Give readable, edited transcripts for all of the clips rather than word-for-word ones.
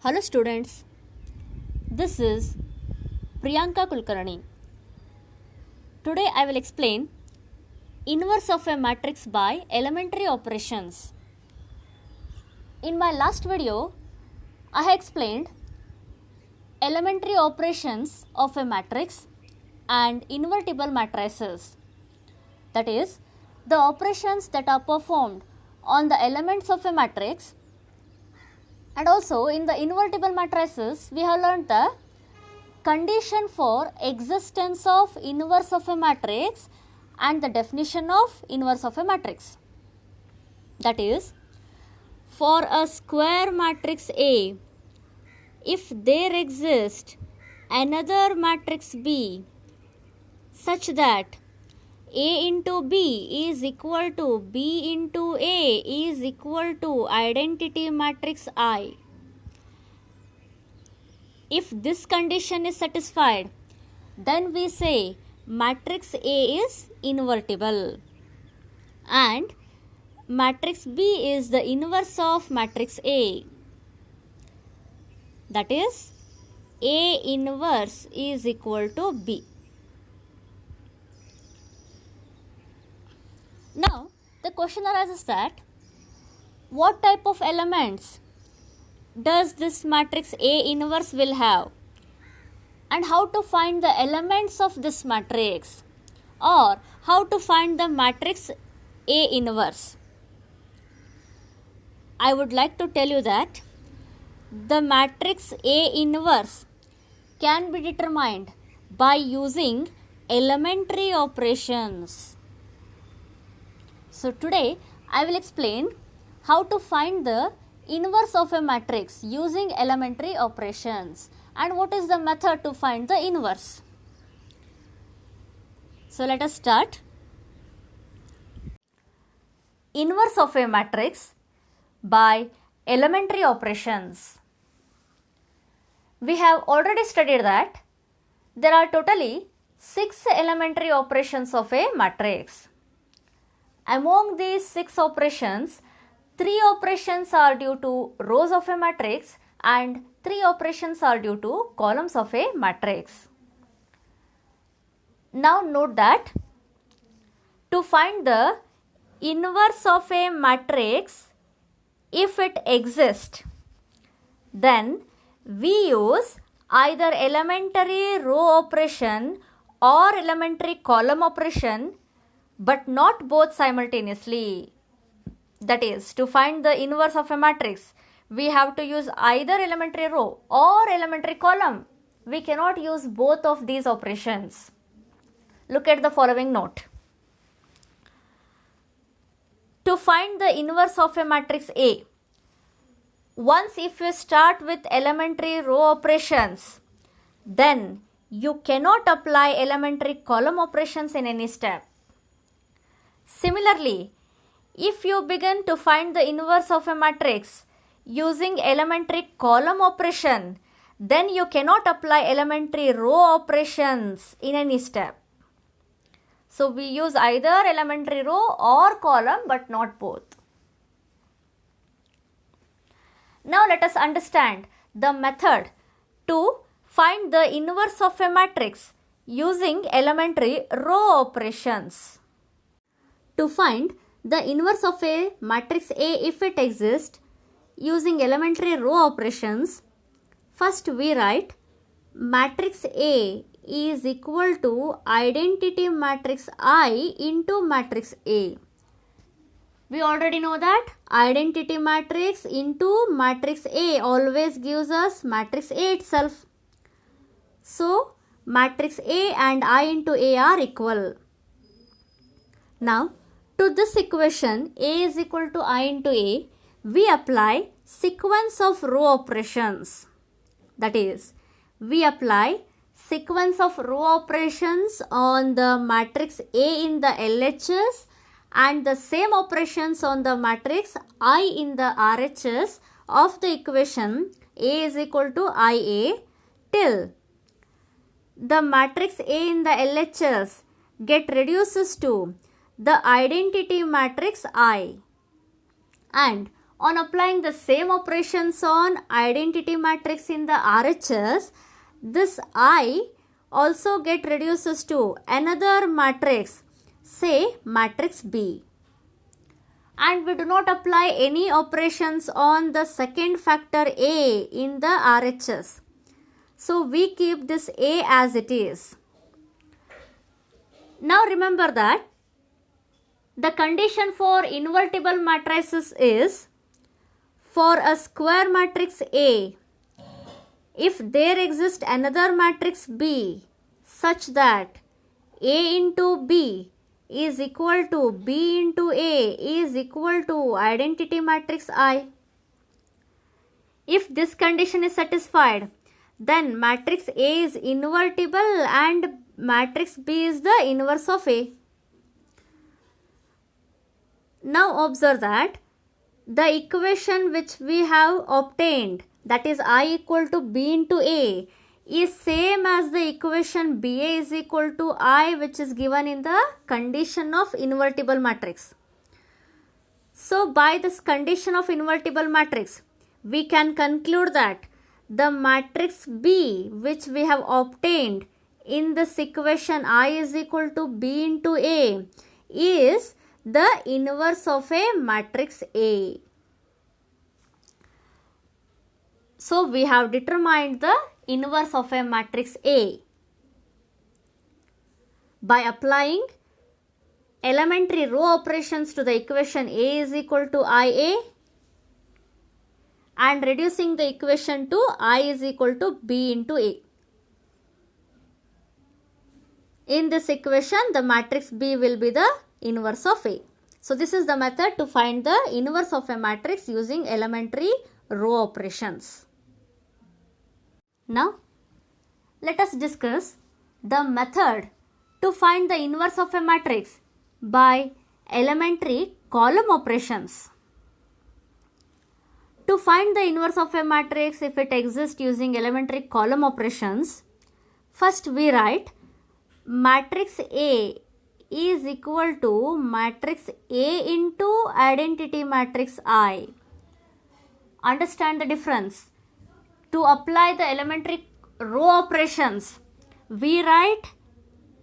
Hello students, this is Priyanka Kulkarni. Today I will explain inverse of a matrix by elementary operations. In my last video, I have explained elementary operations of a matrix and invertible matrices. That is, the operations that are performed on the elements of a matrix. And also in the invertible matrices, we have learnt the condition for existence of inverse of a matrix and the definition of inverse of a matrix. That is, for a square matrix A, if there exists another matrix B such that A into B is equal to B into A is equal to identity matrix I. If this condition is satisfied, then we say matrix A is invertible and matrix B is the inverse of matrix A. That is, A inverse is equal to B. Now, the question arises that what type of elements does this matrix A inverse will have, and how to find the elements of this matrix, or how to find the matrix A inverse. I would like to tell you that the matrix A inverse can be determined by using elementary operations. So today I will explain how to find the inverse of a matrix using elementary operations and what is the method to find the inverse. So let us start. Inverse of a matrix by elementary operations. We have already studied that there are totally 6 elementary operations of a matrix. Among these 6 operations, 3 operations are due to rows of a matrix and 3 operations are due to columns of a matrix. Now note that to find the inverse of a matrix, if it exists, then we use either elementary row operation or elementary column operation, but not both simultaneously. That is, to find the inverse of a matrix, we have to use either elementary row or elementary column. We cannot use both of these operations. Look at the following note. To find the inverse of a matrix A, once if you start with elementary row operations, then you cannot apply elementary column operations in any step. Similarly, if you begin to find the inverse of a matrix using elementary column operation, then you cannot apply elementary row operations in any step. So we use either elementary row or column, but not both. Now let us understand the method to find the inverse of a matrix using elementary row operations. To find the inverse of a matrix A if it exists using elementary row operations, first we write matrix A is equal to identity matrix I into matrix A. We already know that identity matrix into matrix A always gives us matrix A itself. So, matrix A and I into A are equal. Now, to this equation A is equal to I into A, we apply sequence of row operations. That is, we apply sequence of row operations on the matrix A in the LHS and the same operations on the matrix I in the RHS of the equation A is equal to IA till the matrix A in the LHS get reduces to the identity matrix I, and On applying the same operations on identity matrix in the RHS, this I also get reduces to another matrix, say matrix B. And we do not apply any operations on the second factor A in the RHS. So we keep this A as it is. Now remember that the condition for invertible matrices is for a square matrix A, if there exists another matrix B such that A into B is equal to B into A is equal to identity matrix I. If this condition is satisfied, then matrix A is invertible and matrix B is the inverse of A. Now observe that the equation which we have obtained, that is I equal to B into A, is same as the equation BA is equal to I, which is given in the condition of invertible matrix. So by this condition of invertible matrix, we can conclude that the matrix B which we have obtained in this equation I is equal to B into A is the inverse of a matrix A. So we have determined the inverse of a matrix A by applying elementary row operations to the equation A is equal to IA and reducing the equation to I is equal to B into A. In this equation, the matrix B will be the inverse of A. So this is the method to find the inverse of a matrix using elementary row operations. Now, let us discuss the method to find the inverse of a matrix by elementary column operations. To find the inverse of a matrix if it exists using elementary column operations, first we write matrix A is equal to matrix A into identity matrix I. Understand the difference. To apply the elementary row operations, we write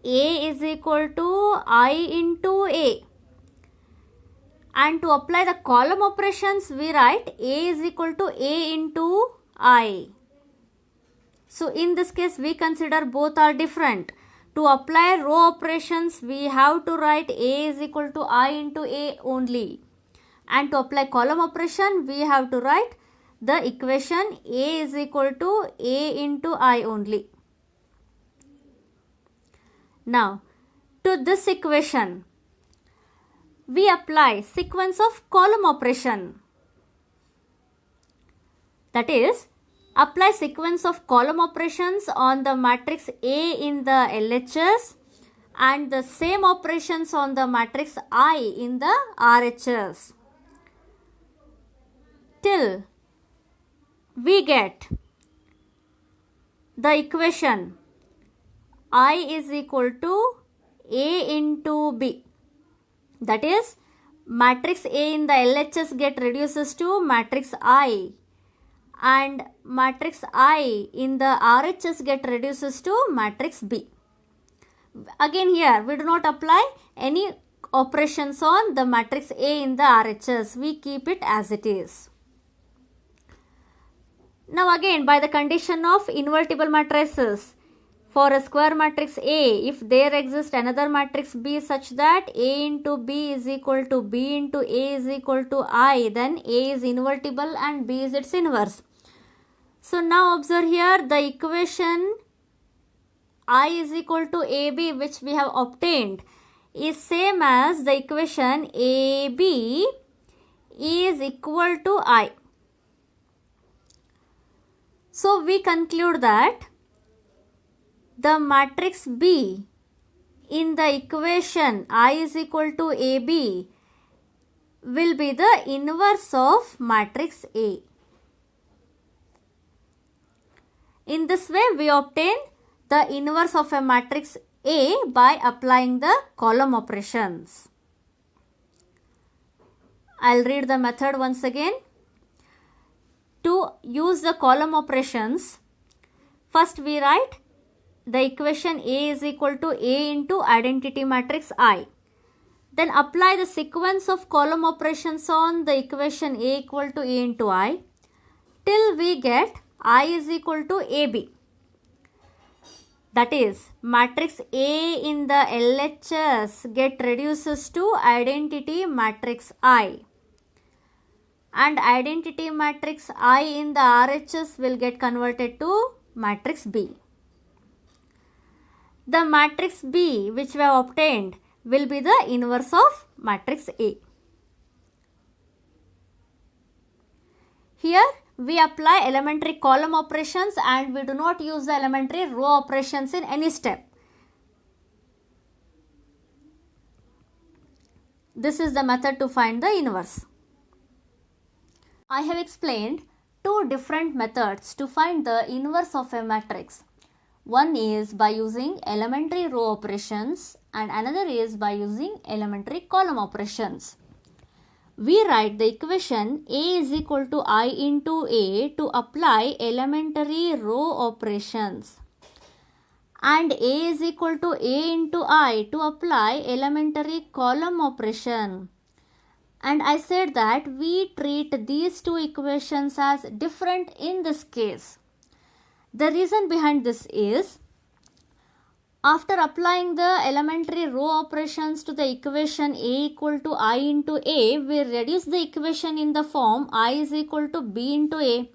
A is equal to I into A. And to apply the column operations, we write A is equal to A into I. So in this case, we consider both are different. To apply row operations, we have to write A is equal to I into A only. And to apply column operation, we have to write the equation A is equal to A into I only. Now, to this equation, we apply sequence of column operation. That is, apply sequence of column operations on the matrix A in the LHS and the same operations on the matrix I in the RHS till we get the equation I is equal to A into B. That is, matrix A in the LHS get reduces to matrix I and matrix I in the RHS get reduces to matrix B. Again here, we do not apply any operations on the matrix A in the RHS. We keep it as it is. Now again, by the condition of invertible matrices, for a square matrix A, if there exists another matrix B such that A into B is equal to B into A is equal to I, then A is invertible and B is its inverse. So now observe here the equation I is equal to AB which we have obtained is same as the equation AB is equal to I. So we conclude that the matrix B in the equation I is equal to AB will be the inverse of matrix A. In this way, we obtain the inverse of a matrix A by applying the column operations. I'll read the method once again. To use the column operations, first we write the equation A is equal to A into identity matrix I. Then apply the sequence of column operations on the equation A equal to A into I till we get I is equal to AB. That is, matrix A in the LHS get reduces to identity matrix I, and identity matrix I in the RHS will get converted to matrix B. The matrix B which we have obtained will be the inverse of matrix A. Here we apply elementary column operations and we do not use the elementary row operations in any step. This is the method to find the inverse. I have explained two different methods to find the inverse of a matrix. One is by using elementary row operations and another is by using elementary column operations. We write the equation A is equal to I into A to apply elementary row operations, and A is equal to A into I to apply elementary column operation. And I said that we treat these two equations as different in this case. The reason behind this is, after applying the elementary row operations to the equation A equal to I into A, we reduce the equation in the form I is equal to B into A,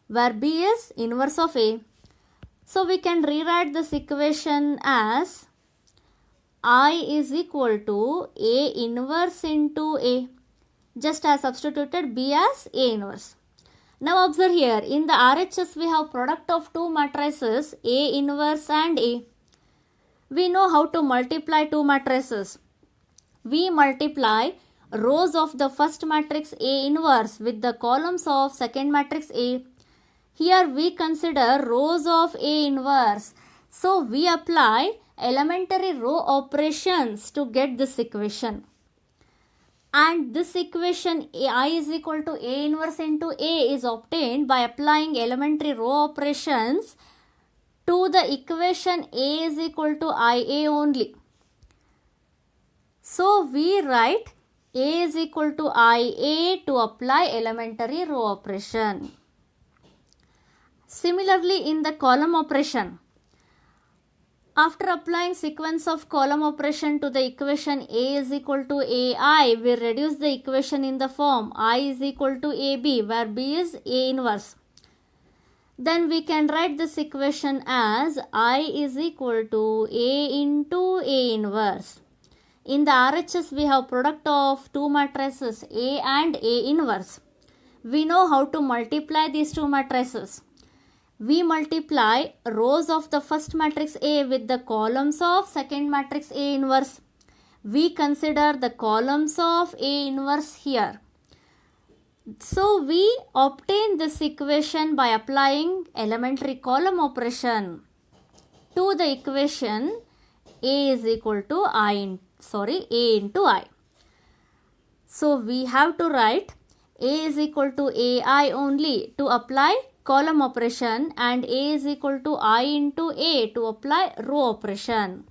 where B is inverse of A. So we can rewrite this equation as I is equal to A inverse into A, just as substituted B as A inverse. Now observe here, in the RHS we have product of two matrices A inverse and A. We know how to multiply two matrices. We multiply rows of the first matrix A inverse with the columns of second matrix A. Here we consider rows of A inverse. So we apply elementary row operations to get this equation. And this equation I is equal to A inverse into A is obtained by applying elementary row operations to the equation A is equal to IA only. So we write A is equal to IA to apply elementary row operation. Similarly, in the column operation, after applying sequence of column operation to the equation A is equal to AI, we reduce the equation in the form I is equal to AB, where B is A inverse. Then we can write this equation as I is equal to A into A inverse. In the RHS we have product of two matrices A and A inverse. We know how to multiply these two matrices. We multiply rows of the first matrix A with the columns of second matrix A inverse. We consider the columns of A inverse here. So we obtain this equation by applying elementary column operation to the equation A is equal to A into I. So we have to write A is equal to AI only to apply column operation and A is equal to I into A to apply row operation.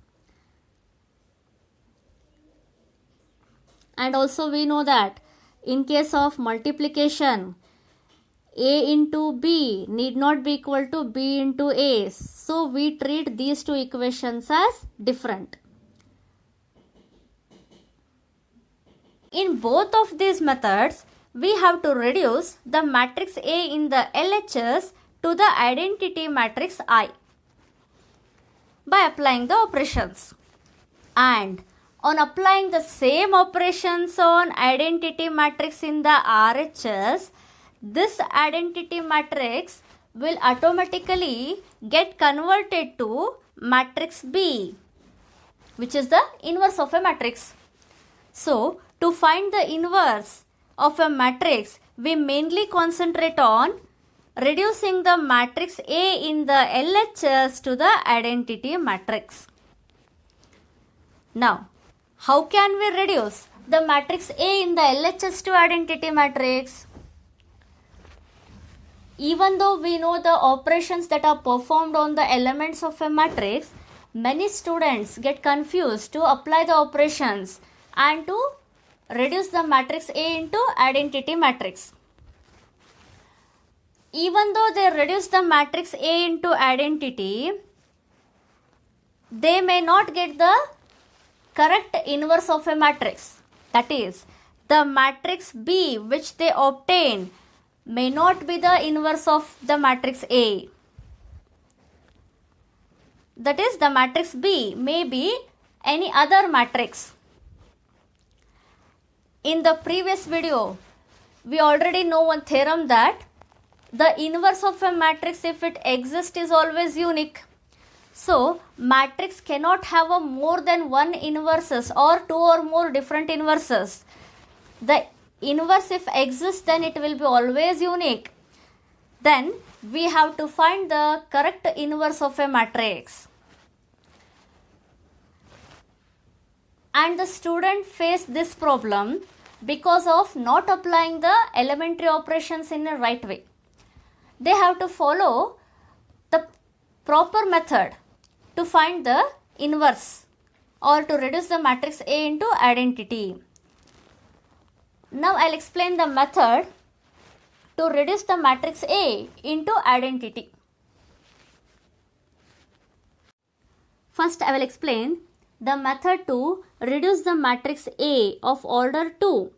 And also we know that in case of multiplication, A into B need not be equal to B into A. So we treat these two equations as different. In both of these methods, we have to reduce the matrix A in the LHS to the identity matrix I by applying the operations. And on applying the same operations on identity matrix in the RHS, this identity matrix will automatically get converted to matrix B, which is the inverse of a matrix. So, to find the inverse of a matrix, we mainly concentrate on reducing the matrix A in the LHS to the identity matrix. Now, how can we reduce the matrix A in the LHS to identity matrix? Even though we know the operations that are performed on the elements of a matrix, many students get confused to apply the operations and to reduce the matrix A into identity matrix. Even though they reduce the matrix A into identity, they may not get the correct inverse of a matrix. That is, the matrix B which they obtain may not be the inverse of the matrix A. That is, the matrix B may be any other matrix. In the previous video, we already know one theorem that the inverse of a matrix, if it exists, is always unique. So, matrix cannot have a more than one inverses or two or more different inverses. The inverse, if exists, then it will be always unique. Then we have to find the correct inverse of a matrix. And the student faced this problem because of not applying the elementary operations in a right way. They have to follow the proper method to find the inverse or to reduce the matrix A into identity. Now I'll explain the method to reduce the matrix A into identity. First I will explain the method to reduce the matrix A of order 2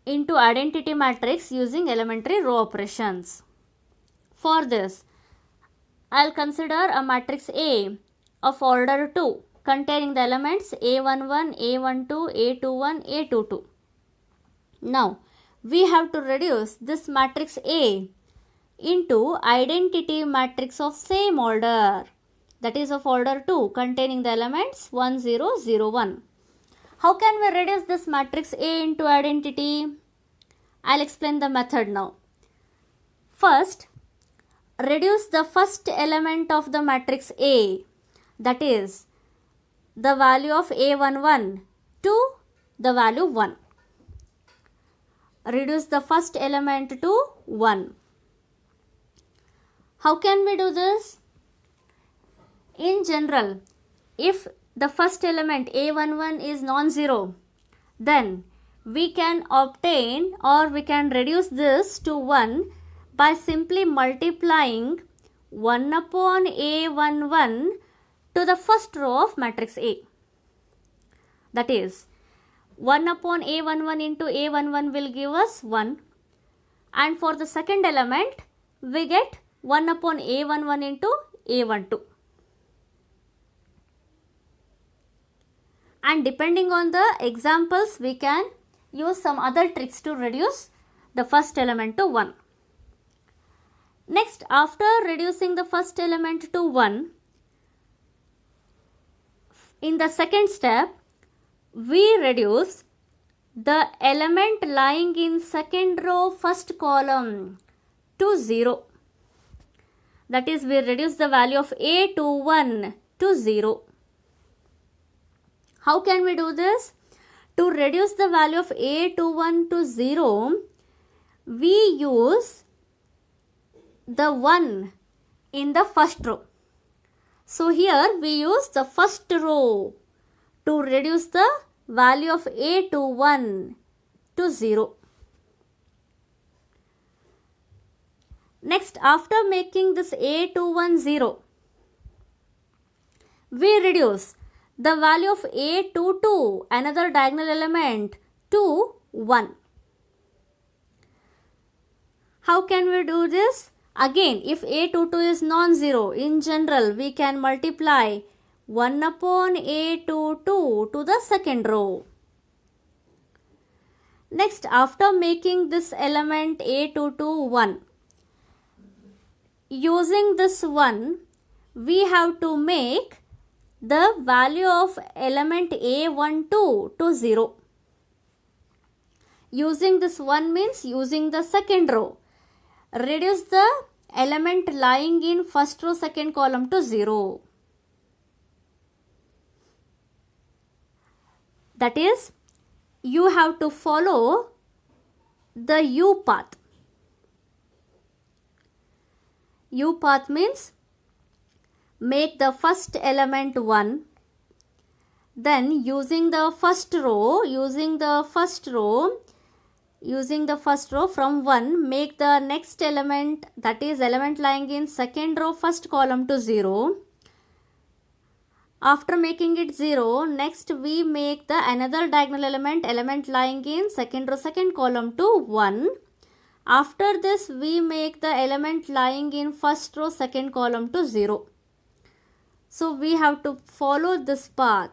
into identity matrix using elementary row operations. For this, I'll consider a matrix A of order 2 containing the elements A11, A12, A21, A22. Now, we have to reduce this matrix A into identity matrix of same order, that is of order 2 containing the elements 1, 0, 0, 1. How can we reduce this matrix A into identity? I'll explain the method now. First, reduce the first element of the matrix A, that is the value of A11 to the value 1. Reduce the first element to 1. How can we do this? In general, if the first element A11 is non-zero, then we can obtain or we can reduce this to 1 by simply multiplying 1 upon A11 to the first row of matrix A. That is, 1 upon A11 into A11 will give us 1, and for the second element we get 1 upon A11 into A12. And depending on the examples, we can use some other tricks to reduce the first element to 1. Next, after reducing the first element to 1, in the second step, we reduce the element lying in second row first column to 0. That is, we reduce the value of A21 to 0. How can we do this? To reduce the value of A21 to 0, we use the 1 in the first row. So here we use the first row to reduce the value of A21 to 0. Next, after making this A21 0, we reduce the value of A22, another diagonal element, to 1. How can we do this? Again, if A22 is non-zero, in general, we can multiply 1 upon A22 to the second row. Next, after making this element A22 1, using this 1, we have to make the value of element A12 to 0. Using this 1 means using the second row. Reduce the element lying in first row second column to 0. That is, you have to follow the U path. U path means make the first element 1, then using the first row from 1, make the next element, that is element lying in second row first column to 0. After making it 0, next we make the another diagonal element lying in second row second column to 1. After this we make the element lying in first row second column to 0. So we have to follow this path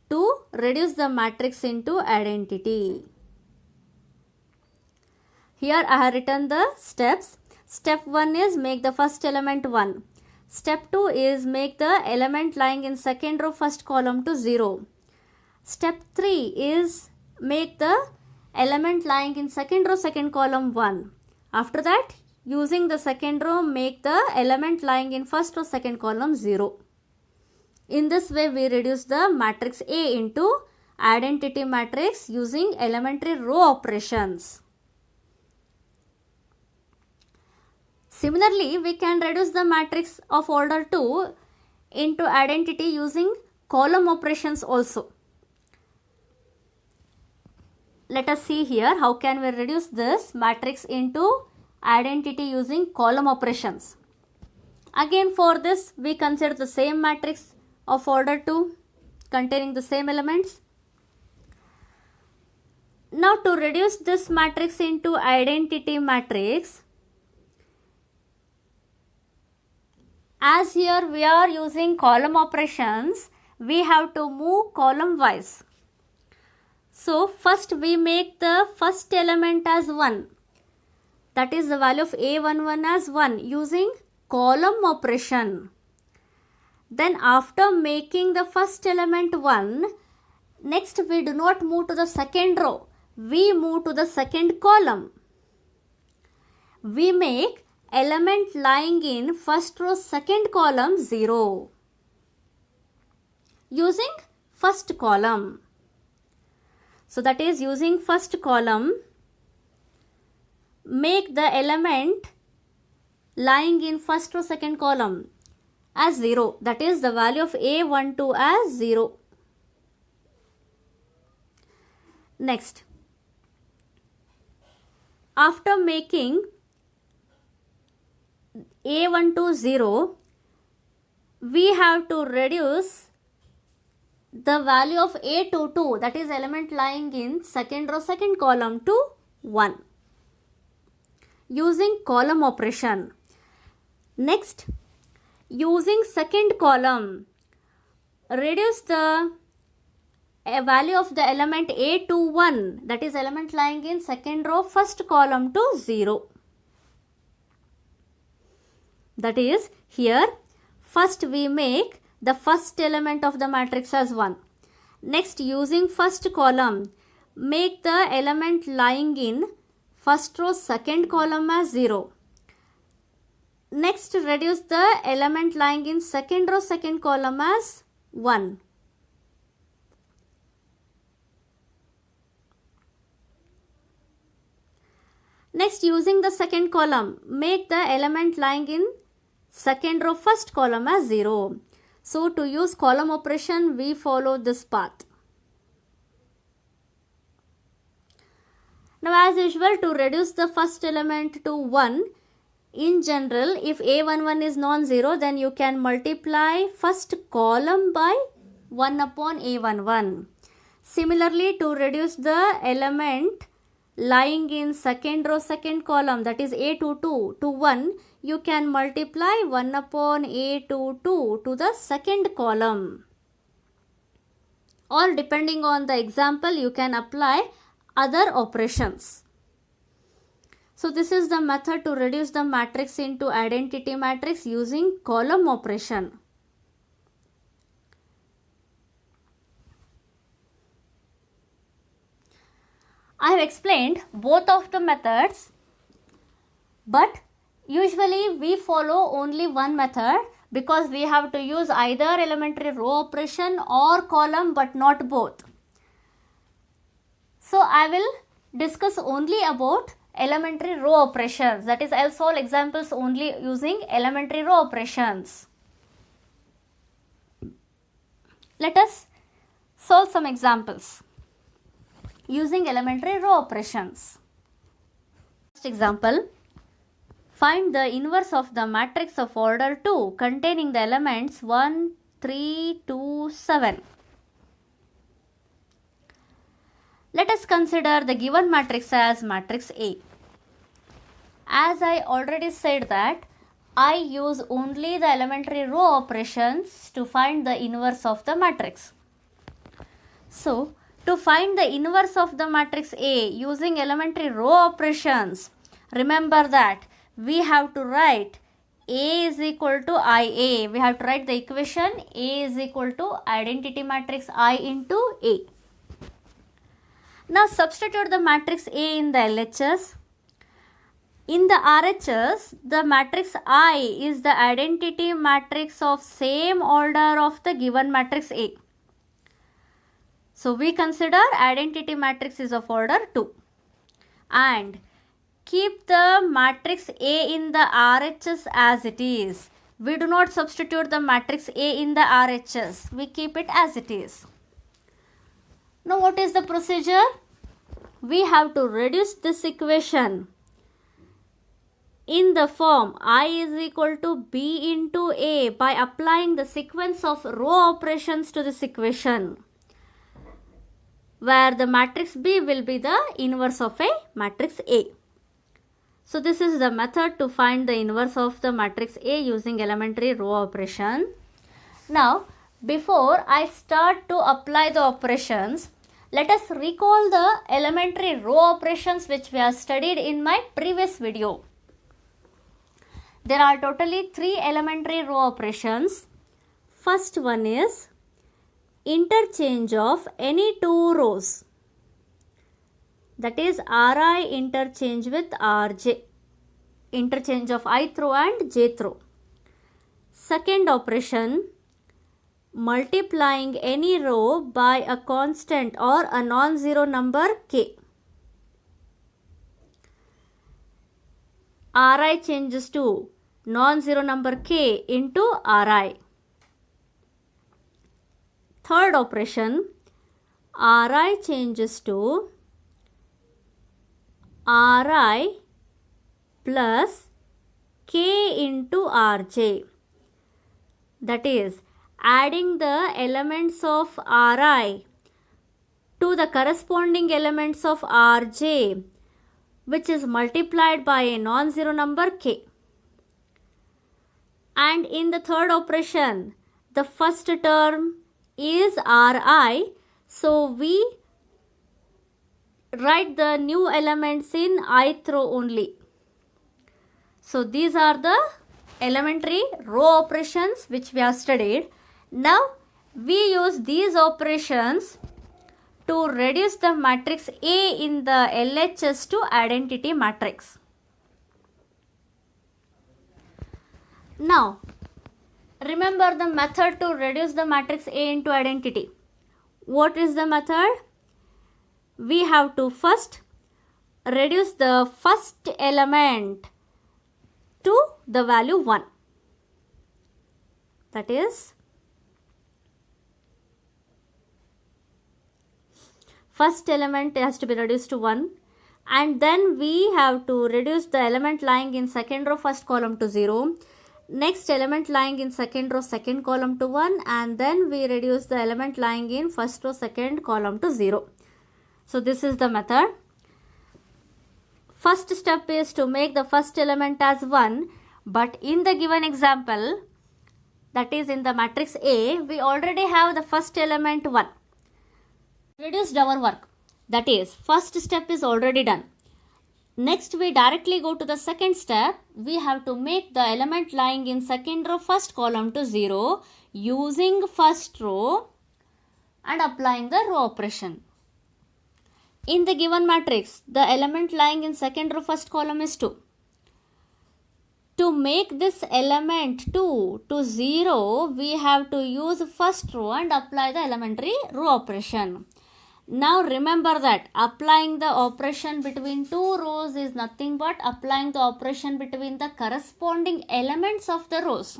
to reduce the matrix into identity. Here I have written the steps. Step 1 is make the first element 1. Step 2 is make the element lying in second row first column to 0. Step 3 is make the element lying in second row second column 1. After that, using the second row, make the element lying in first row second column 0. In this way, we reduce the matrix A into identity matrix using elementary row operations. Similarly, we can reduce the matrix of order 2 into identity using column operations also. Let us see here how can we reduce this matrix into identity using column operations. Again, for this we consider the same matrix of order 2 containing the same elements. Now to reduce this matrix into identity matrix, as here we are using column operations, we have to move column wise. So first we make the first element as 1. That is the value of A11 as 1 using column operation. Then after making the first element 1, next we do not move to the second row. We move to the second column. We make element lying in first row second column 0 using first column. So that is using first column, make the element lying in first row second column as 0, that is the value of A12 as 0. Next, after making A12 0, we have to reduce the value of A22, that is element lying in second row second column, to 1 using column operation. Next, using second column, reduce the value of the element A21, that is element lying in second row first column, to 0. That is, here first we make the first element of the matrix as 1. Next, using first column, make the element lying in first row second column as 0. Next, reduce the element lying in second row second column as 1. Next, using the second column, make the element lying in second row first column as 0. So to use column operation, we follow this path. Now as usual, to reduce the first element to 1, in general, if A11 is non-zero, then you can multiply first column by 1 upon A11. Similarly, to reduce the element lying in second row second column, that is A22, to 1, you can multiply 1 upon A22 to the second column. Or depending on the example, you can apply other operations. So this is the method to reduce the matrix into identity matrix using column operation. I have explained both of the methods, but usually we follow only one method because we have to use either elementary row operation or column, but not both. So I will discuss only about elementary row operations. That is, I'll solve examples only using elementary row operations. Let us solve some examples using elementary row operations. First example, find the inverse of the matrix of order 2 containing the elements 1, 3, 2, 7. Let us consider the given matrix as matrix A. As I already said that I use only the elementary row operations to find the inverse of the matrix. So, to find the inverse of the matrix A using elementary row operations, remember that we have to write A is equal to IA. We have to write the equation A is equal to identity matrix I into A. Now substitute the matrix A in the LHS. In the RHS, the matrix I is the identity matrix of same order of the given matrix A. So we consider identity matrix is of order 2. And keep the matrix A in the RHS as it is. We do not substitute the matrix A in the RHS. We keep it as it is. Now what is the procedure? We have to reduce this equation in the form I is equal to B into A by applying the sequence of row operations to this equation, where the matrix B will be the inverse of a matrix A. So this is the method to find the inverse of the matrix A using elementary row operation. Now, before I start to apply the operations, let us recall the elementary row operations which we have studied in my previous video. There are totally 3 elementary row operations. First one is interchange of any 2 rows. That is Ri interchange with Rj. Interchange of ith row and jth row. Second operation, multiplying any row by a constant or a non-zero number k. Ri changes to non-zero number k into Ri. Third operation, Ri changes to Ri plus k into Rj. That is, adding the elements of Ri to the corresponding elements of Rj, which is multiplied by a non-zero number k. And in the third operation, the first term is Ri, so we write the new elements in ith row only. So these are the elementary row operations which we have studied. Now we use these operations to reduce the matrix A in the LHS to identity matrix. Now remember the method to reduce the matrix A into identity. What is the method? We have to first reduce the first element to the value 1. That is, first element has to be reduced to 1, and then we have to reduce the element lying in second row first column to 0, next element lying in second row second column to 1, and then we reduce the element lying in first row second column to 0. So this is the method. First step is to make the first element as 1, but in the given example, that is in the matrix A, we already have the first element 1. Reduced our work. That is, first step is already done. Next, we directly go to the second step. We have to make the element lying in second row first column to 0 using first row and applying the row operation. In the given matrix, the element lying in second row first column is 2. To make this element 2 to 0, we have to use first row and apply the elementary row operation. Now remember that applying the operation between two rows is nothing but applying the operation between the corresponding elements of the rows.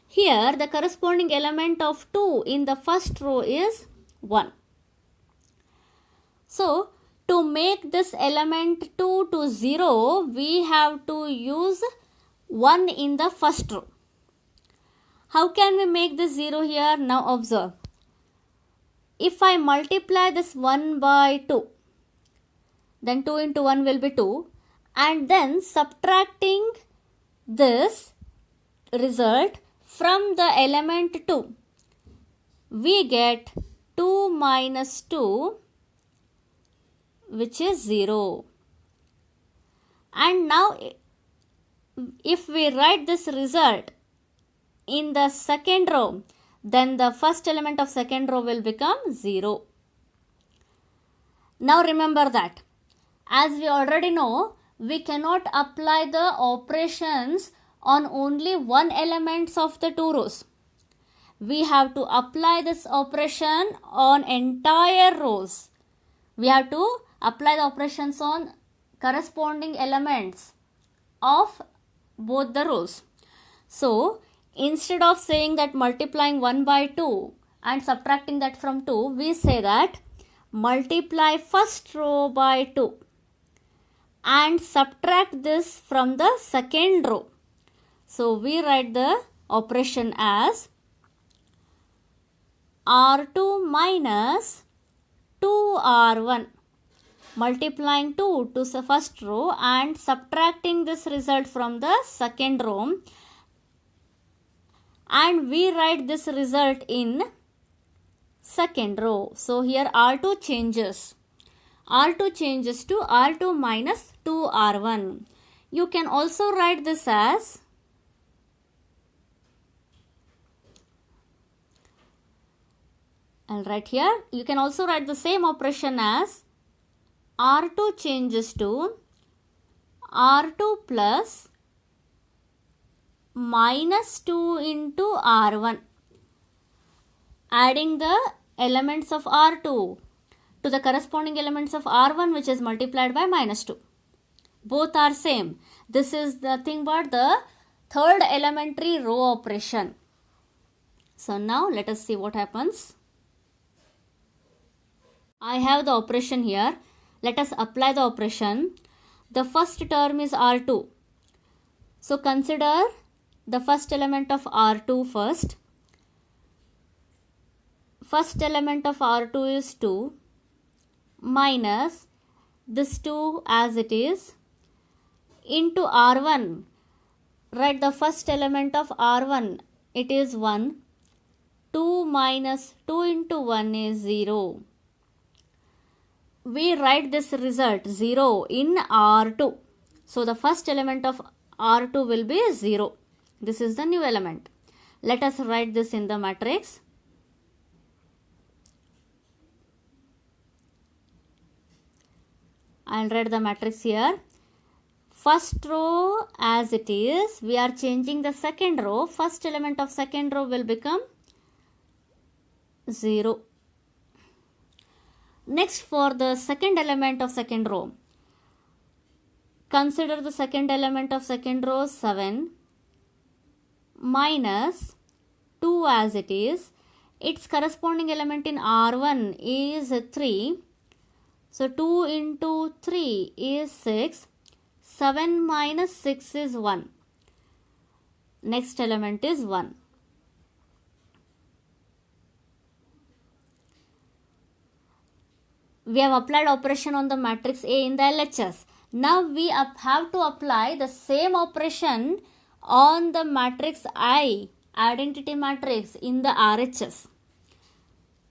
Here the corresponding element of 2 in the first row is 1. So to make this element 2 to 0, we have to use 1 in the first row. How can we make this 0 here? Now observe. If I multiply this 1 by 2, then 2 into 1 will be 2, and then subtracting this result from the element 2, we get 2 minus 2, which is 0. And now if we write this result in the second row, then the first element of second row will become 0. Now remember that, as we already know, we cannot apply the operations on only one element of the two rows. We have to apply this operation on entire rows. We have to apply the operations on corresponding elements of both the rows. So instead of saying that multiplying 1 by 2 and subtracting that from 2, we say that multiply first row by 2 and subtract this from the second row. So we write the operation as R2 minus 2R1, multiplying 2 to the first row and subtracting this result from the second row, and we write this result in second row. So here R2 changes. R2 changes to R2 minus 2R1. You can also write this as I'll write here. You can also write the same operation as R2 changes to R2 plus minus 2 into R1, adding the elements of R2 to the corresponding elements of R1, which is multiplied by minus 2. Both are same. This is nothing but the third elementary row operation. So now let us see what happens. I have the operation here. Let us apply the operation. The first term is R2. So consider the first element of R2 first. First element of R2 is 2 minus this 2 as it is into R1. Write the first element of R1. It is 1. 2 minus 2 into 1 is 0. We write this result 0 in R2. So the first element of R2 will be 0. This is the new element. Let us write this in the matrix. I'll write the matrix here. First row as it is, we are changing the second row. First element of second row will become 0. Next, for the second element of second row, consider the second element of second row 7 minus 2 as it is. Its corresponding element in R1 is 3. So 2 into 3 is 6. 7 minus 6 is 1. Next element is 1. We have applied operation on the matrix A in the LHS. Now we have to apply the same operation on the matrix I, identity matrix, in the RHS.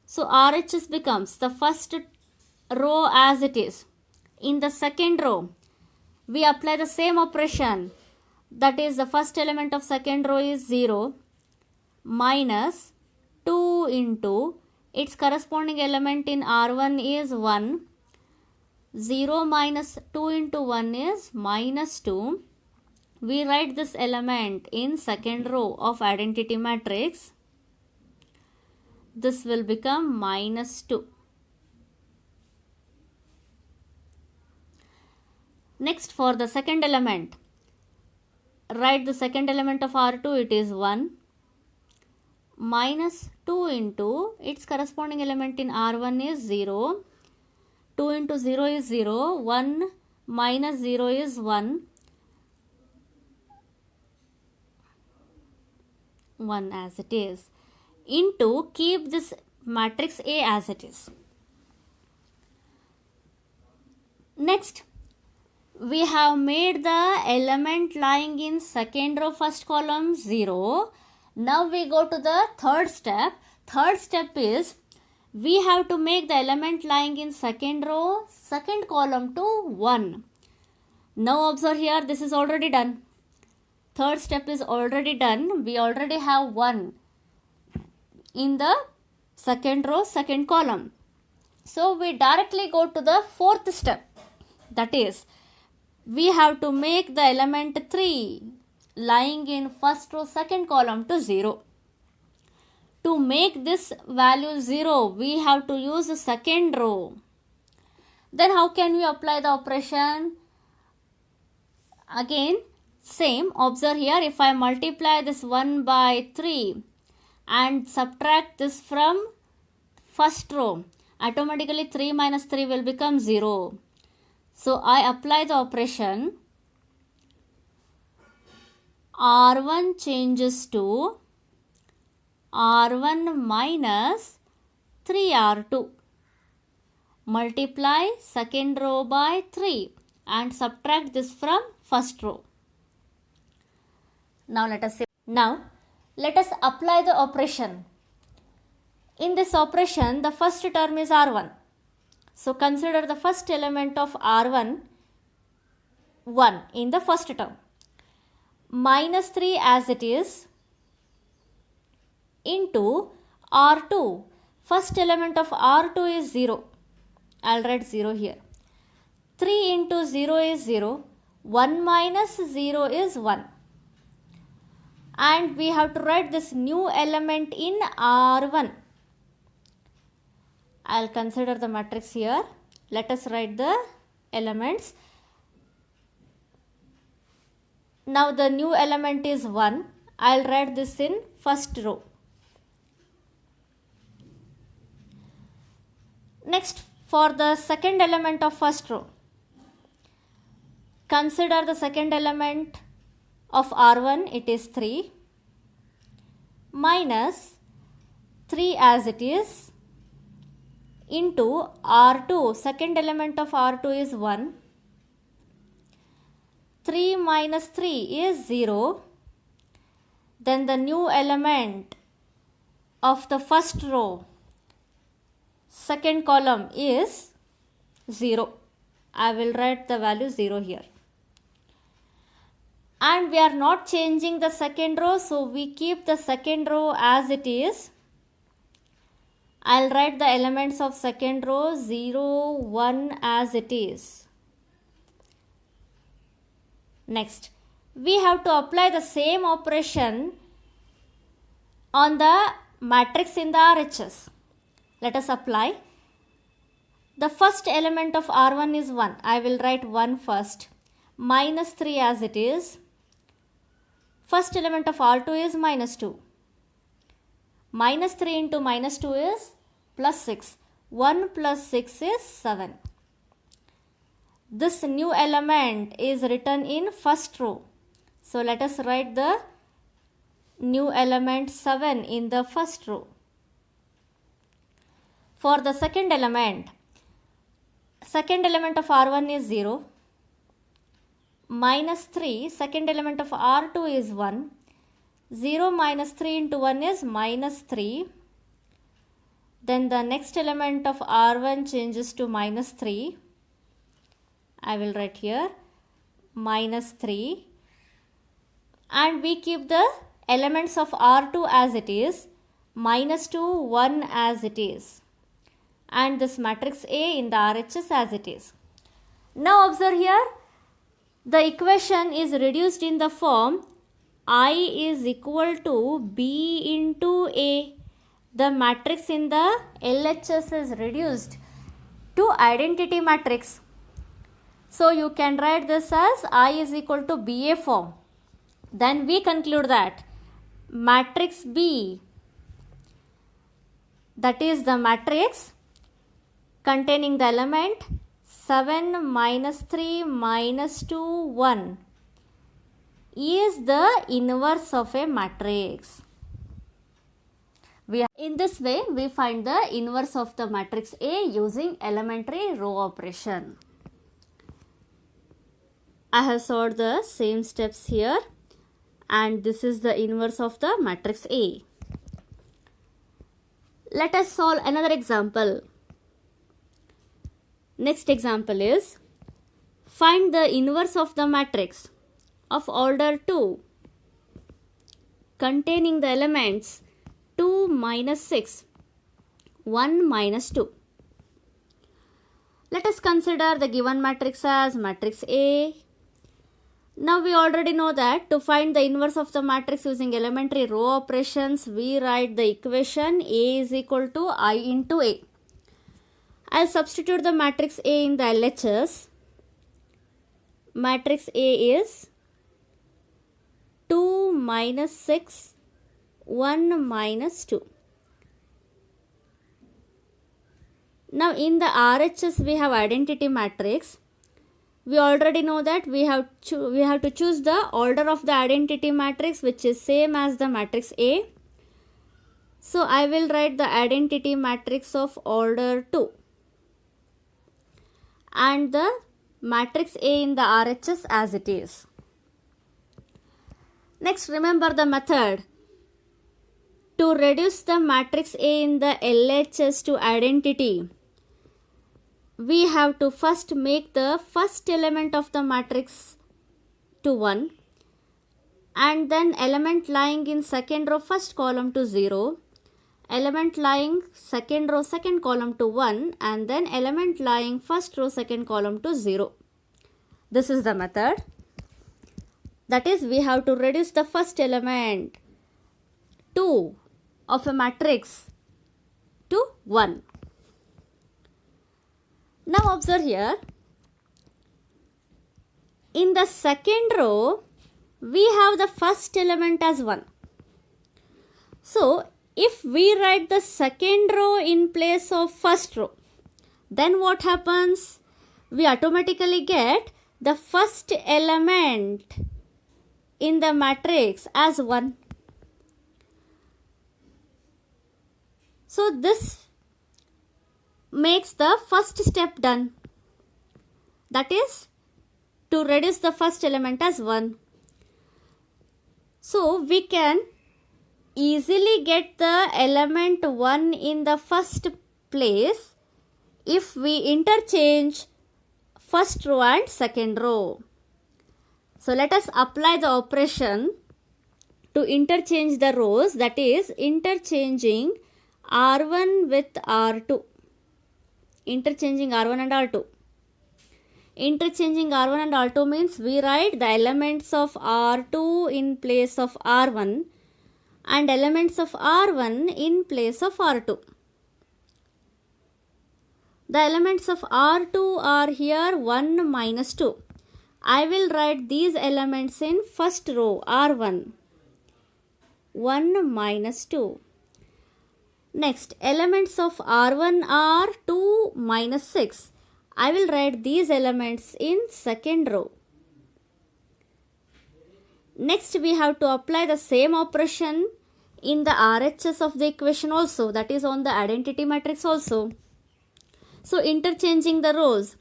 So RHS becomes the first row as it is. In the second row, we apply the same operation. That is, the first element of second row is 0 minus 2 into its corresponding element in R1 is 1. 0 minus 2 into 1 is minus 2. We write this element in second row of identity matrix. This will become minus 2. Next, for the second element, write the second element of R2, it is 1 minus 2 into its corresponding element in R1 is 0. 2 into 0 is 0. 1 minus 0 is 1. 1 as it is. Into, keep this matrix A as it is. Next, we have made the element lying in second row first column 0. Now we go to the third step. Third step is we have to make the element lying in second row second column to 1. Now observe here, this is already done. Third step is already done. We already have 1 in the second row second column. So we directly go to the fourth step. That is, we have to make the element 3 lying in first row second column to 0. To make this value 0, we have to use the second row. Then how can we apply the operation? Again, same. Observe here, if I multiply this 1 by 3 and subtract this from first row, automatically 3 minus 3 will become 0. So I apply the operation. R1 changes to R1 minus 3R2. Multiply second row by 3 and subtract this from first row. Now let us apply the operation. In this operation, the first term is R1. So consider the first element of R1 1 in the first term. Minus 3 as it is into R2. First element of R2 is 0. I'll write 0 here. 3 into 0 is 0. 1 minus 0 is 1. And we have to write this new element in R1. I'll consider the matrix here. Let us write the elements. Now the new element is 1. I'll write this in first row. Next, for the second element of first row, consider the second element of R1, it is 3 minus 3 as it is into R2, second element of R2 is 1. 3 minus 3 is 0. Then the new element of the first row, second column is 0. I will write the value 0 here. And we are not changing the second row, so we keep the second row as it is. I'll write the elements of second row 0, 1 as it is. Next, we have to apply the same operation on the matrix in the RHS. Let us apply. The first element of R1 is 1. I will write 1 first. Minus 3 as it is. First element of R2 is minus 2. Minus 3 into minus 2 is plus 6. 1 plus 6 is 7. This new element is written in first row. So let us write the new element 7 in the first row. For the second element of R1 is 0. Minus 3, second element of R2 is 1. 0 minus 3 into 1 is minus 3. Then the next element of R1 changes to minus 3. I will write here minus 3. And we keep the elements of R2 as it is. Minus 2, 1 as it is. And this matrix A in the RHS as it is. Now observe here, the equation is reduced in the form I is equal to B into A. The matrix in the LHS is reduced to identity matrix. So you can write this as I is equal to BA form. Then we conclude that matrix B, that is the matrix containing the element 7 minus 3 minus 2 1 is the inverse of a matrix. In this way we find the inverse of the matrix A using elementary row operation. I have solved the same steps here, and this is the inverse of the matrix A. Let us solve another example. Next example is, find the inverse of the matrix of order 2 containing the elements 2 minus 6, 1 minus 2. Let us consider the given matrix as matrix A. Now we already know that to find the inverse of the matrix using elementary row operations, we write the equation A is equal to I into A. I'll substitute the matrix A in the LHS. Matrix A is 2 minus 6, 1 minus 2. Now in the RHS we have identity matrix. We already know that we have to choose the order of the identity matrix, which is same as the matrix A. So I will write the identity matrix of order 2 and the matrix A in the RHS as it is. Next, remember the method. To reduce the matrix A in the LHS to identity, we have to first make the first element of the matrix to 1, and then element lying in second row first column to 0, element lying second row second column to 1, and then element lying first row second column to 0. This is the method. That is, we have to reduce the first element 2 of a matrix to 1. Now observe here, in the second row we have the first element as 1. So if we write the second row in place of first row, then what happens? We automatically get the first element in the matrix as 1. So this makes the first step done. That is to reduce the first element as 1. So we can easily get the element 1 in the first place if we interchange first row and second row. So let us apply the operation to interchange the rows, that is interchanging R1 with R2. Interchanging R1 and R2. Interchanging R1 and R2 means we write the elements of R2 in place of R1 and elements of R1 in place of R2. The elements of R2 are here 1 minus 2. I will write these elements in first row R1. 1 minus 2. Next, elements of R1 are 2 minus 6. I will write these elements in second row. Next, we have to apply the same operation in the RHS of the equation also, that is on the identity matrix also. So, interchanging the rows,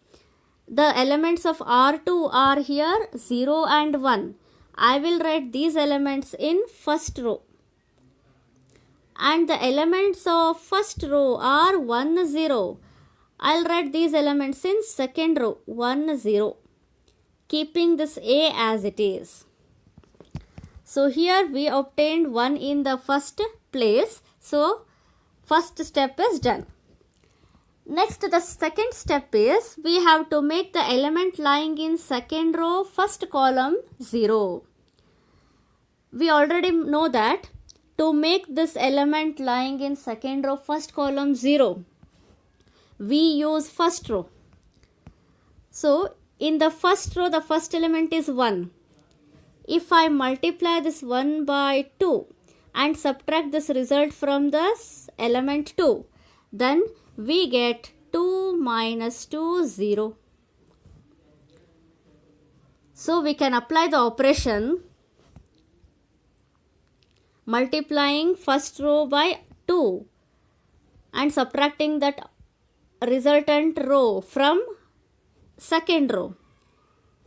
the elements of R2 are here 0 and 1. I will write these elements in first row. And the elements of first row are 1, 0. I'll write these elements in second row 1, 0, keeping this A as it is. So here we obtained 1 in the first place. So first step is done. Next, the second step is we have to make the element lying in second row first column 0. We already know that to make this element lying in second row first column 0, we use first row. So In the first row, the first element is 1. If I multiply this 1 by 2 and subtract this result from this element 2, then we get 2 minus 2, 0. So we can apply the operation multiplying first row by 2 and subtracting that resultant row from second row.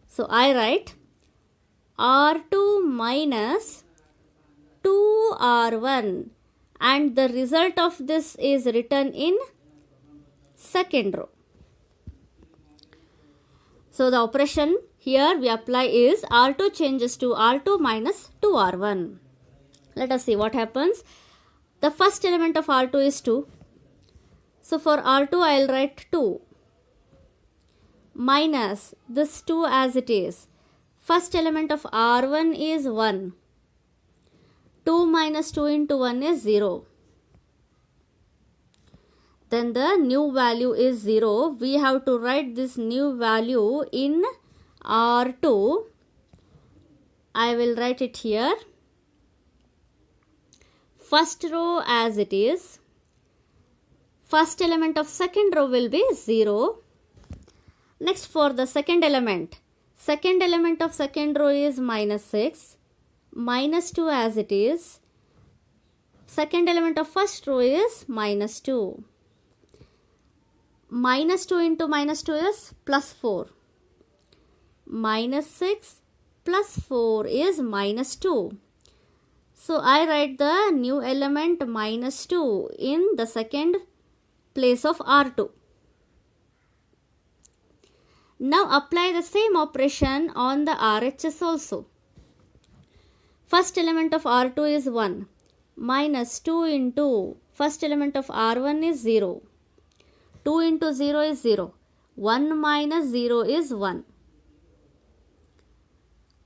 So I write R2 minus 2R1, and the result of this is written in second row. So the operation here we apply is R2 changes to R2 minus 2R1. Let us see what happens. The first element of R2 is 2. So for R2 I will write 2 minus this 2 as it is. First element of R1 is 1. 2 minus 2 into 1 is 0. Then the new value is 0. We have to write this new value in R2. I will write it here. First row as it is. First element of second row will be 0. Next for the second element. Second element of second row is minus 6. Minus 2 as it is. Second element of first row is minus 2. Minus 2 into minus 2 is plus 4. Minus 6 plus 4 is minus 2. So I write the new element minus 2 in the second place of R2. Now apply the same operation on the RHS also. First element of R2 is 1. Minus 2 into first element of R1 is 0. 2 into 0 is 0. 1 minus 0 is 1.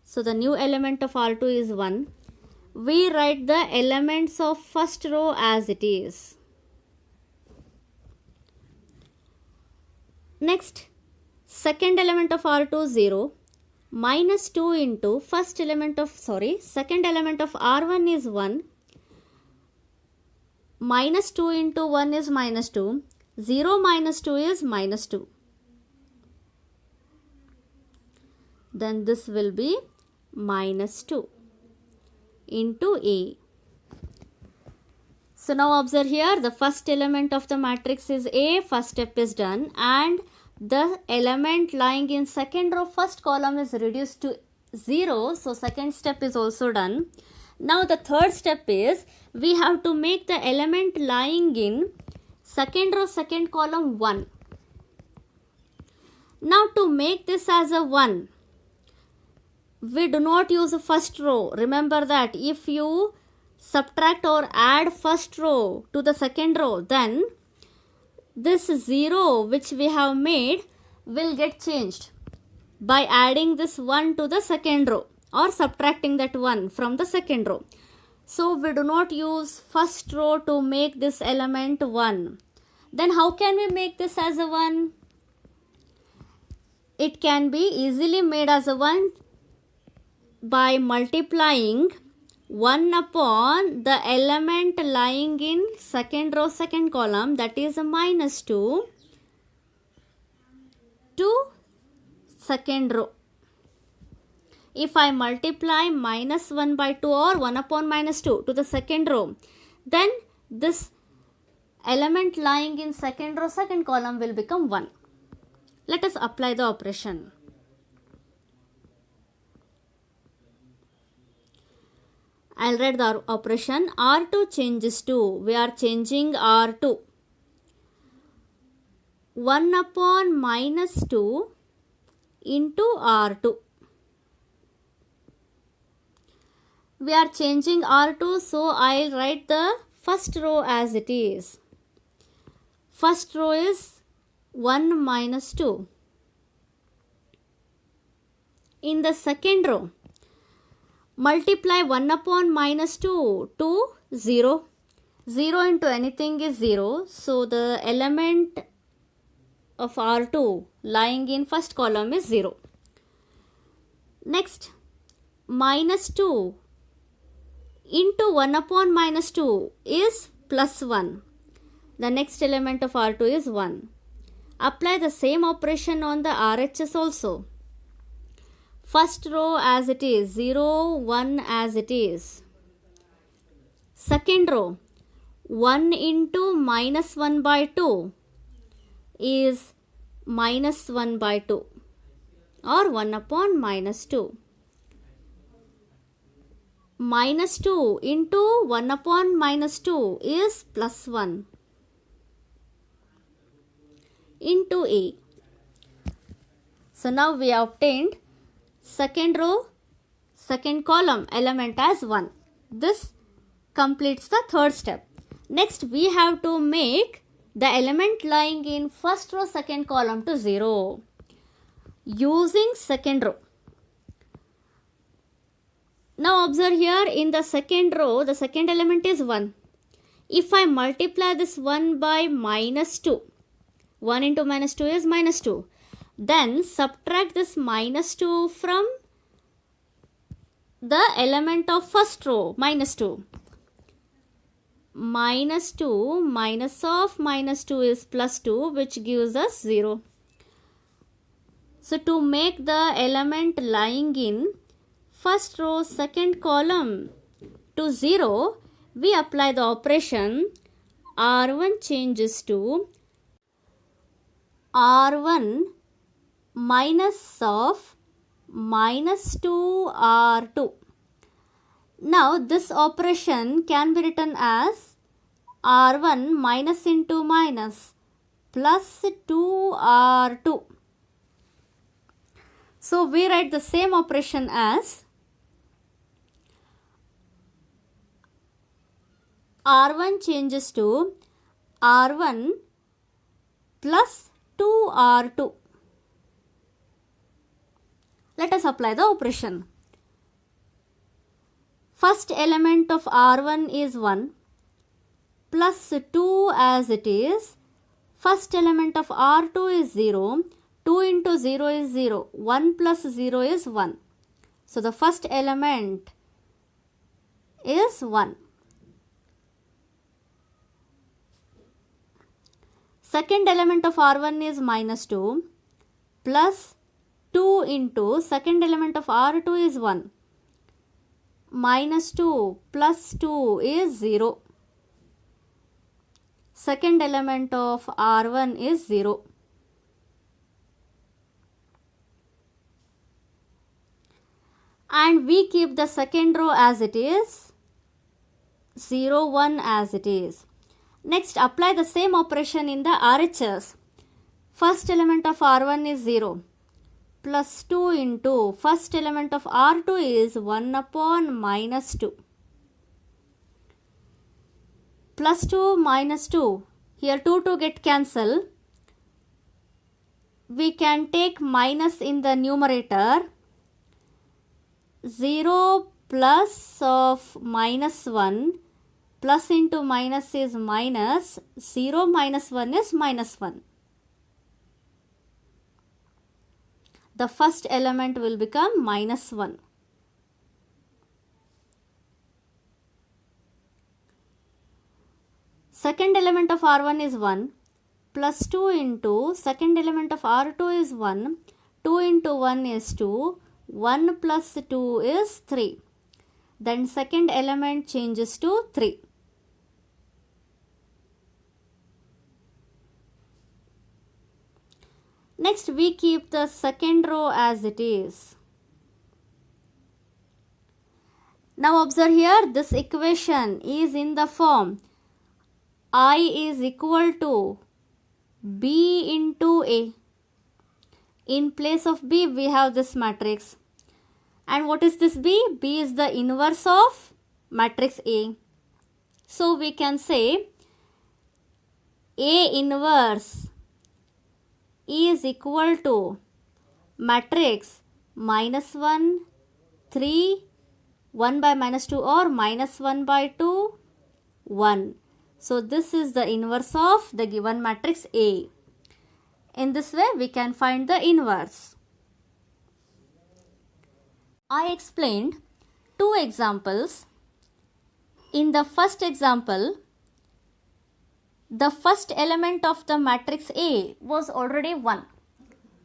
So the new element of R2 is 1. We write the elements of first row as it is. Next, second element of R2 0. Minus 2 into second element of R1 is 1. Minus 2 into 1 is minus 2. 0 minus 2 is minus 2. Then this will be minus 2 into A. So now observe here, the first element of the matrix is A. First step is done, and the element lying in second row first column is reduced to 0. So second step is also done. Now the third step is we have to make the element lying in second row second column 1. Now to make this as a 1, we do not use a first row. Remember that if you subtract or add first row to the second row, then this 0 which we have made will get changed by adding this 1 to the second row or subtracting that 1 from the second row. So we do not use first row to make this element 1. Then how can we make this as a 1? It can be easily made as a 1 by multiplying 1 upon the element lying in second row second column, that is a minus 2, to second row. If I multiply minus 1 by 2 or 1 upon minus 2 to the second row, then this element lying in second row second column will become 1. Let us apply the operation. I'll write the operation. R2 changes to, we are changing R2. 1 upon minus 2 into R2. We are changing R2, so I'll write the first row as it is. First row is 1 minus 2. In the second row, multiply 1 upon minus 2 to 0. 0 into anything is 0. So the element of R2 lying in first column is 0. Next, minus 2 into 1 upon minus 2 is plus 1. The next element of R2 is 1. Apply the same operation on the RHS also. First row as it is, 0, 1 as it is. Second row, 1 into minus 1 by 2 is minus 1 by 2 or 1 upon minus 2. Minus 2 into 1 upon minus 2 is plus 1 into A. So now we have obtained second row, second column element as 1. This completes the third step. Next, we have to make the element lying in first row, second column to 0 using second row. Now observe here, in the second row, the second element is 1. If I multiply this 1 by minus 2, 1 into minus 2 is minus 2. Then subtract this minus 2 from the element of first row, minus 2. Minus 2 minus of minus 2 is plus 2, which gives us 0. So to make the element lying in first row, second column to 0, we apply the operation R1 changes to R1 minus of minus 2 R2. Now this operation can be written as R1 minus into minus plus 2 R2. So we write the same operation as R1 changes to R1 plus 2 R2. Let us apply the operation. First element of R1 is 1 plus 2 as it is. First element of R2 is 0. 2 into 0 is 0. 1 plus 0 is 1. So the first element is 1. Second element of R1 is minus 2 plus 2 into second element of R2 is 1. Minus 2 plus 2 is 0. Second element of R1 is 0. And we keep the second row as it is, 0, 1 as it is. Next, apply the same operation in the RHS. First element of R1 is 0 plus 2 into first element of R2 is 1 upon minus 2. Plus 2 minus 2. Here 2 get cancelled. We can take minus in the numerator. 0 plus of minus 1 plus into minus is minus. 0 minus 1 is minus 1. The first element will become minus 1. Second element of R1 is 1 plus 2 into second element of R2 is 1. 2 into 1 is 2. 1 plus 2 is 3. Then second element changes to 3. Next, we keep the second row as it is. Now observe here, this equation is in the form I is equal to B into A. In place of B, we have this matrix. And what is this B? B is the inverse of matrix A. So we can say A inverse is equal to matrix minus 1, 3, 1 by minus 2 or minus 1 by 2, 1. So this is the inverse of the given matrix A. In this way, we can find the inverse. I explained two examples. In the first example, the first element of the matrix A was already 1.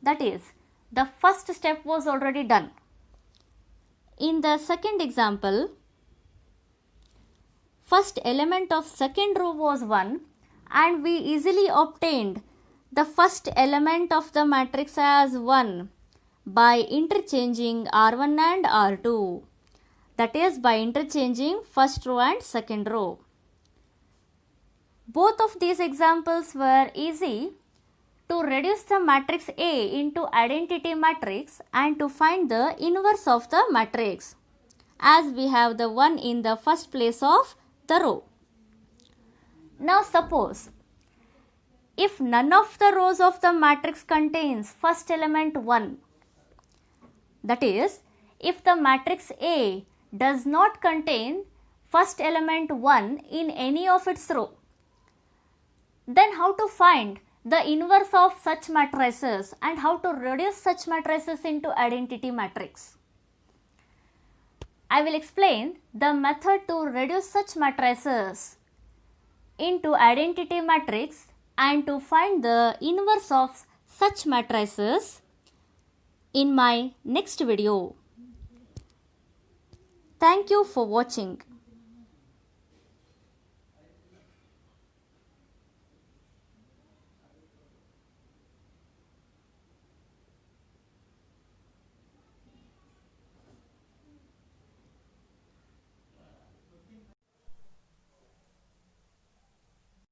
That is, the first step was already done. In the second example, first element of second row was 1 and we easily obtained the first element of the matrix as 1 by interchanging R1 and R2. That is, by interchanging first row and second row. Both of these examples were easy to reduce the matrix A into identity matrix and to find the inverse of the matrix, as we have the 1 in the first place of the row. Now suppose if none of the rows of the matrix contains first element 1, that is, if the matrix A does not contain first element 1 in any of its row, then how to find the inverse of such matrices and how to reduce such matrices into identity matrix? I will explain the method to reduce such matrices into identity matrix and to find the inverse of such matrices in my next video. Thank you for watching.